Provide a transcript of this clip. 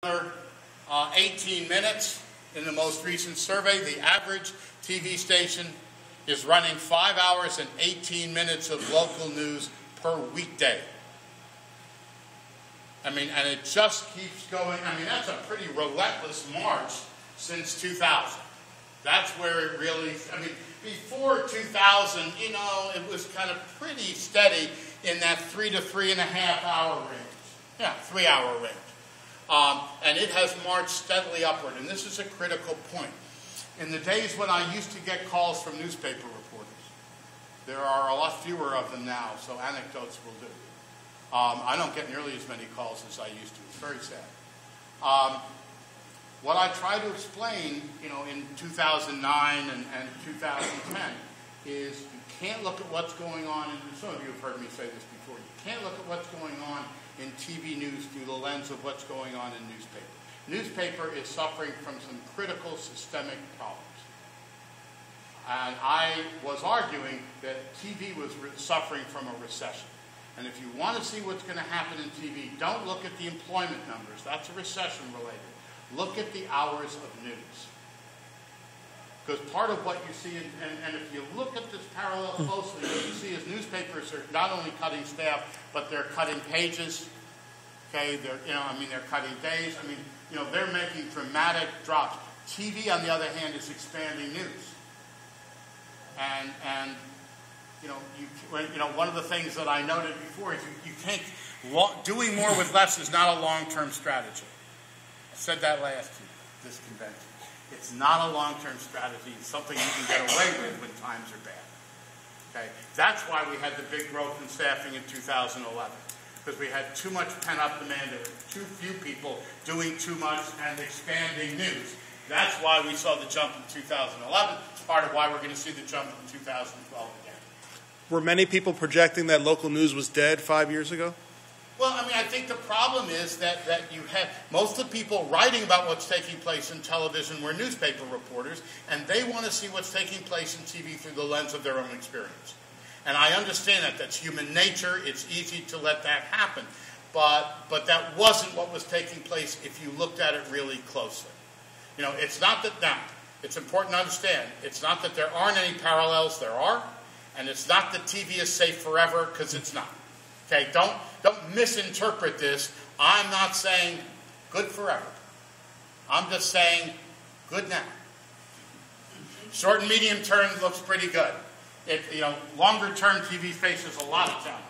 Another 18 minutes. In the most recent survey, the average TV station is running 5 hours and 18 minutes of local news per weekday. I mean, and it just keeps going. I mean, that's a pretty relentless march since 2000. That's where it really, I mean, before 2000, you know, it was kind of pretty steady in that 3 to 3.5 hour range. Yeah, 3 hour range. And it has marched steadily upward, and this is a critical point. In the days when I used to get calls from newspaper reporters, there are a lot fewer of them now, so anecdotes will do. I don't get nearly as many calls as I used to. It's very sad. What I try to explain, you know, in 2009 and 2010 is you can't look at what's going on, and some of you have heard me say this before, you can't look at what's going on in TV news through the lens of what's going on in newspaper. Newspaper is suffering from some critical systemic problems. And I was arguing that TV was suffering from a recession. And if you want to see what's going to happen in TV, don't look at the employment numbers. That's a recession related. Look at the hours of news. Because part of what you see, and if you look at this parallel closely, what you see is newspapers are not only cutting staff, but they're cutting pages. Okay, they're cutting days. I mean, you know, they're making dramatic drops. TV, on the other hand, is expanding news. And one of the things that I noted before is you can't, doing more with less is not a long-term strategy. I said that last year, this convention. It's not a long-term strategy. It's something you can get away with when times are bad. Okay? That's why we had the big growth in staffing in 2011. Because we had too much pent-up demand. There were too few people doing too much and expanding news. That's why we saw the jump in 2011. It's part of why we're going to see the jump in 2012 again. Were many people projecting that local news was dead 5 years ago? Well, I mean, I think the problem is that you had most of the people writing about what's taking place in television were newspaper reporters, and they want to see what's taking place in TV through the lens of their own experience. And I understand that. That's human nature. It's easy to let that happen. But that wasn't what was taking place if you looked at it really closely. You know, it's not that now, it's important to understand, it's not that there aren't any parallels, there are, and it's not that TV is safe forever, because it's not. Okay, don't misinterpret this. I'm not saying good forever. I'm just saying good now. Short and medium term looks pretty good. Longer term TV faces a lot of challenges.